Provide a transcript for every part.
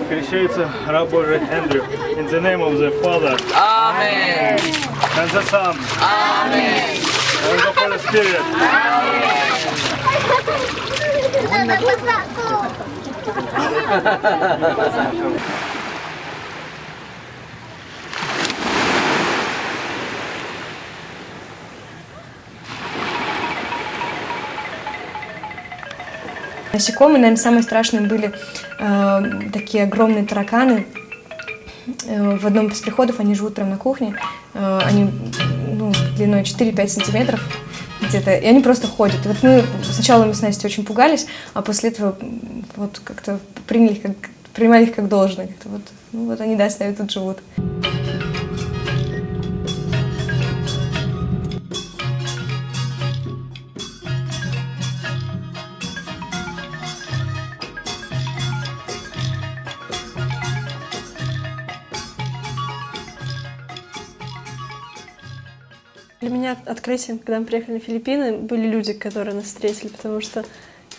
Крещается раб Божий Эндрю. In the name of the Father. Amen. And the Son. Amen. And the Holy Spirit. Насекомые, наверное, самые страшные были такие огромные тараканы. В одном из приходов они живут прямо на кухне. Они длиной 4-5 сантиметров где-то, и они просто ходят. И вот сначала мы с Настей очень пугались, а после этого вот как-то принимали их как должное. Вот они, да, с нами тут живут. Для меня открытием, когда мы приехали на Филиппины, были люди, которые нас встретили, потому что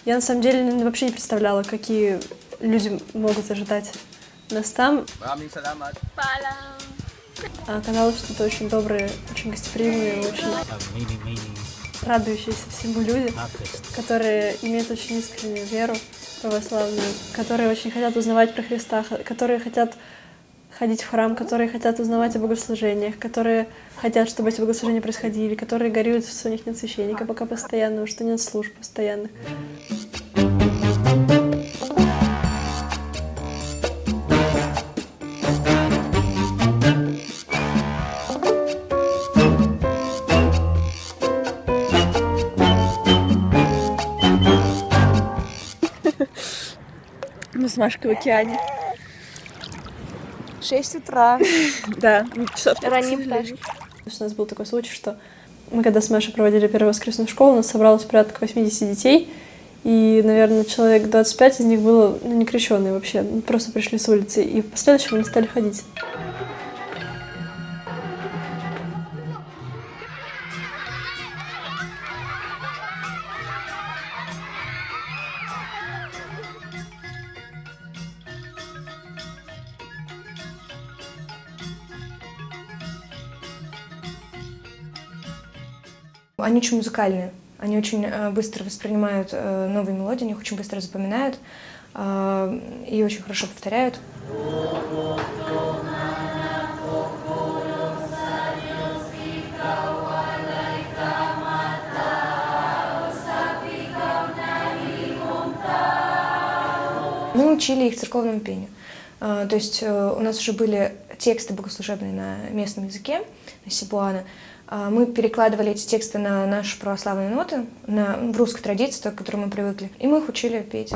я на самом деле вообще не представляла, какие люди могут ожидать нас там. А оказалось, что это очень добрые, очень гостеприимные, очень радующиеся всему люди, которые имеют очень искреннюю веру православную, которые очень хотят узнавать про Христа, которые хотят ходить в храм, которые хотят узнавать о богослужениях, которые хотят, чтобы эти богослужения происходили, которые горюют, что у них нет священника пока постоянного, что нет служб постоянных. Мы с Машкой в океане. 6 утра. Да, Ранние пташки. У нас был такой случай, что мы когда с Машей проводили первую воскресную школу, у нас собралось порядка 80 детей, и, наверное, человек 25 из них было не крещенные вообще, просто пришли с улицы, и в последующем они стали ходить. Они очень музыкальные, они очень быстро воспринимают новые мелодии, они их очень быстро запоминают и очень хорошо повторяют. Мы учили их церковному пению. То есть у нас уже были тексты богослужебные на местном языке, на сибуана. Мы перекладывали эти тексты на наши православные ноты, в русской традиции, к которой мы привыкли, и мы их учили петь.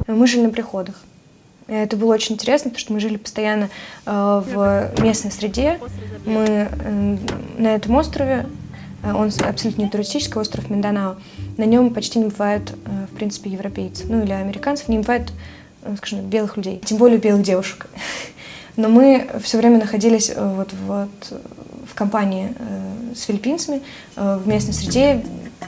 Мы жили на приходах. Это было очень интересно, потому что мы жили постоянно в местной среде. Мы на этом острове, он абсолютно не туристический, остров Минданао, на нем почти не бывает, в принципе, европейцев, или американцев, не бывает, скажем, белых людей, тем более белых девушек. Но мы все время находились в компании с филиппинцами, в местной среде,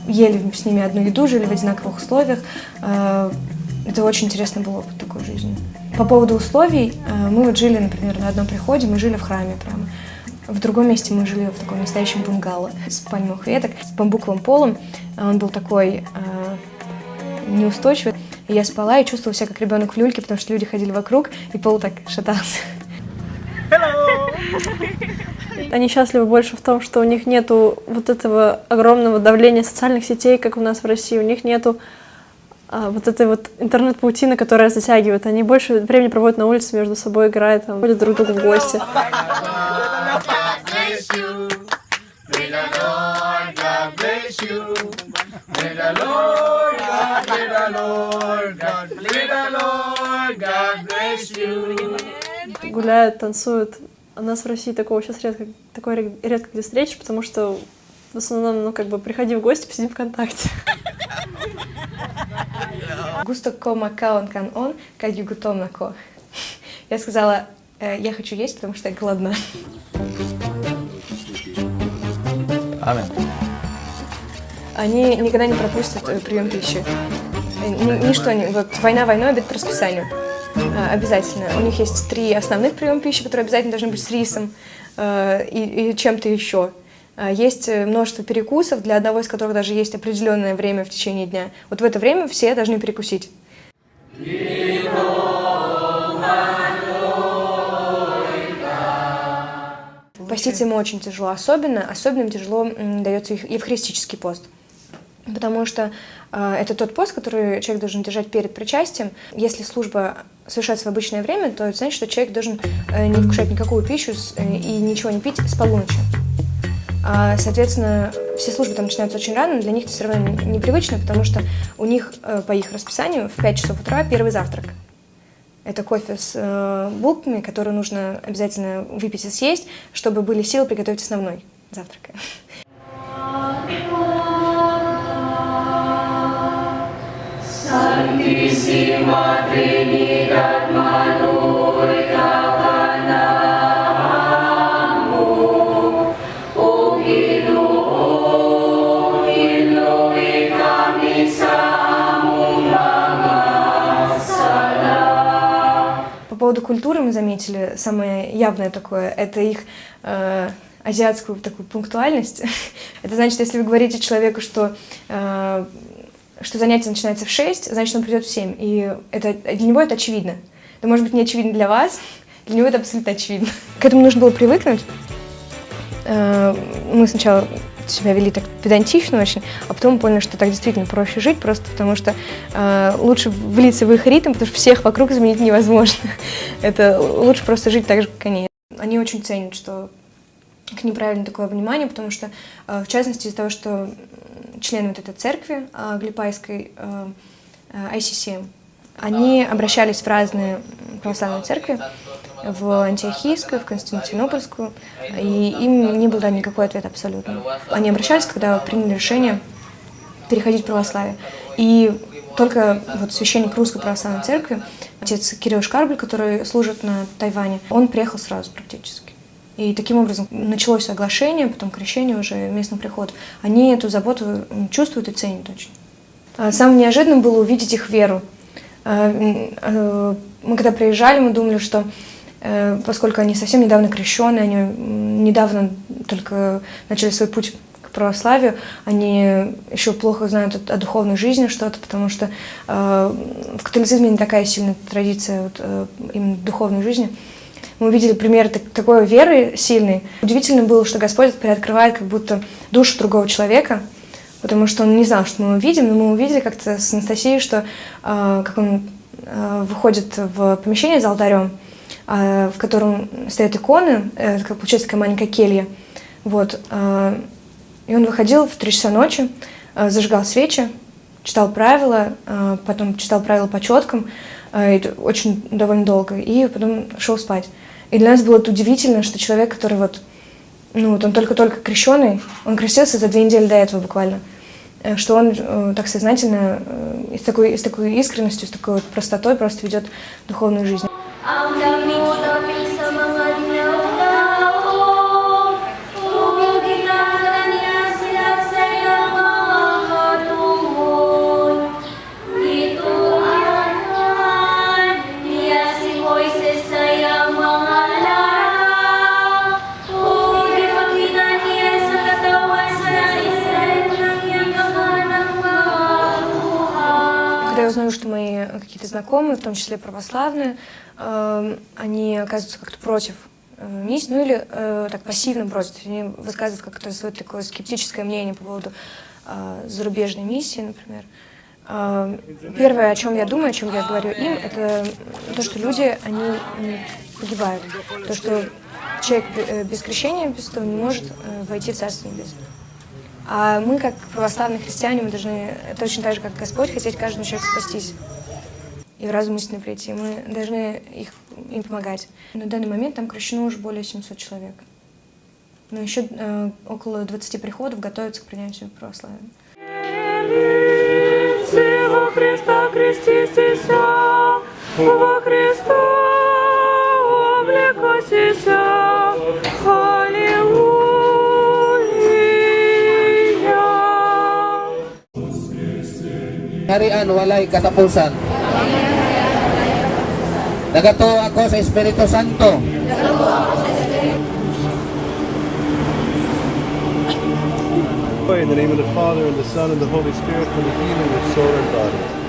ели с ними одну еду, жили в одинаковых условиях. Это очень интересный был опыт такой жизни. По поводу условий, мы жили, например, на одном приходе, мы жили в храме прямо. В другом месте мы жили в таком настоящем бунгало с пальмовых веток, с бамбуковым полом. Он был такой неустойчивый. И я спала и чувствовала себя как ребенок в люльке, потому что люди ходили вокруг, и пол так шатался. Они счастливы больше в том, что у них нету вот этого огромного давления социальных сетей, как у нас в России. У них нету вот этой вот интернет-паутины, которая затягивает. Они больше времени проводят на улице, между собой играют, ходят друг к другу в гости. Гуляют, танцуют. У нас в России такого сейчас редко где встретишь, потому что в основном, приходи в гости, посидим ВКонтакте. Густо ко макаон кан он, кадью гутом на ко. Я сказала, Я хочу есть, потому что я голодна. Аминь. Они никогда не пропустят прием пищи. Ничто не... Вот война войной, обед по расписанию. Обязательно. У них есть 3 основных приема пищи, которые обязательно должны быть с рисом и чем-то еще. Есть множество перекусов, для одного из которых даже есть определенное время в течение дня. Вот в это время все должны перекусить. Поститься ему очень тяжело. Особенно им тяжело дается евхаристический пост. Потому что это тот пост, который человек должен держать перед причастием. Если служба совершается в обычное время, то это значит, что человек должен не вкушать никакую пищу и ничего не пить с полуночи. Соответственно, все службы там начинаются очень рано, но для них это все равно непривычно, потому что у них по их расписанию в 5 часов утра первый завтрак. Это кофе с булками, которые нужно обязательно выпить и съесть, чтобы были силы приготовить основной завтрак. По поводу культуры мы заметили самое явное такое, это их азиатскую такую пунктуальность. Это значит, если вы говорите человеку, что занятие начинается в 6, значит, он придет в 7. И для него это очевидно. Это может быть не очевидно для вас, для него это абсолютно очевидно. К этому нужно было привыкнуть. Мы сначала себя вели так педантично очень, а потом поняли, что так действительно проще жить, просто потому что лучше влиться в их ритм, потому что всех вокруг изменить невозможно. Это лучше просто жить так же, как они. Они очень ценят, что к ним правильно такое внимание, потому что, в частности, из-за того, что члены вот этой церкви Глипайской, ICCM, они обращались в разные православные церкви, в Антиохийскую, в Константинопольскую, и им не был дан никакой ответ абсолютно. Они обращались, когда приняли решение переходить в православие. И только вот священник Русской православной церкви, отец Кирилл Шкарбль, который служит на Тайване, он приехал сразу практически. И таким образом началось оглашение, потом крещение уже местных приходов. Они эту заботу чувствуют и ценят очень. Самым неожиданным было увидеть их веру. Мы когда приезжали, мы думали, что поскольку они совсем недавно крещеные, они недавно только начали свой путь к православию, они еще плохо знают о духовной жизни что-то, потому что в католицизме не такая сильная традиция именно духовной жизни. Мы увидели пример такой веры сильной. Удивительно было, что Господь приоткрывает как будто душу другого человека, потому что Он не знал, что мы увидим, но мы увидели как-то с Анастасией, что как он выходит в помещение за алтарем, в котором стоят иконы, это, получается, такая маленькая келья. Вот. И он выходил в 3 часа ночи, зажигал свечи, читал правила, потом читал правила по четкам, очень довольно долго, и потом шел спать. И для нас было это удивительно, что человек, который он только-только крещеный, он крестился за 2 недели до этого буквально, что он так сознательно, с такой искренностью, с такой простотой просто ведет духовную жизнь. Когда я узнаю, что мои какие-то знакомые, в том числе православные, они оказываются как-то против миссии, или так пассивно против. Они высказывают как-то свое такое скептическое мнение по поводу зарубежной миссии, например. Первое, о чем я думаю, о чем я говорю им, это то, что люди, они погибают. То, что человек без крещения, без этого не может войти в Царство Небесное. А мы, как православные христиане, мы должны точно так же, как Господь, хотеть каждому человеку спастись и в разум истины прийти. Мы должны им помогать. На данный момент там крещено уже более 700 человек. Но еще около 20 приходов готовятся к принятию православия. Во Христа креститесь, во Христа облекайтесь. kaharian walay katapusan. Nagatuo ako sa Espiritu Santo. In the name of the Father, and the Son, and the Holy Spirit, for the healing of soul and body.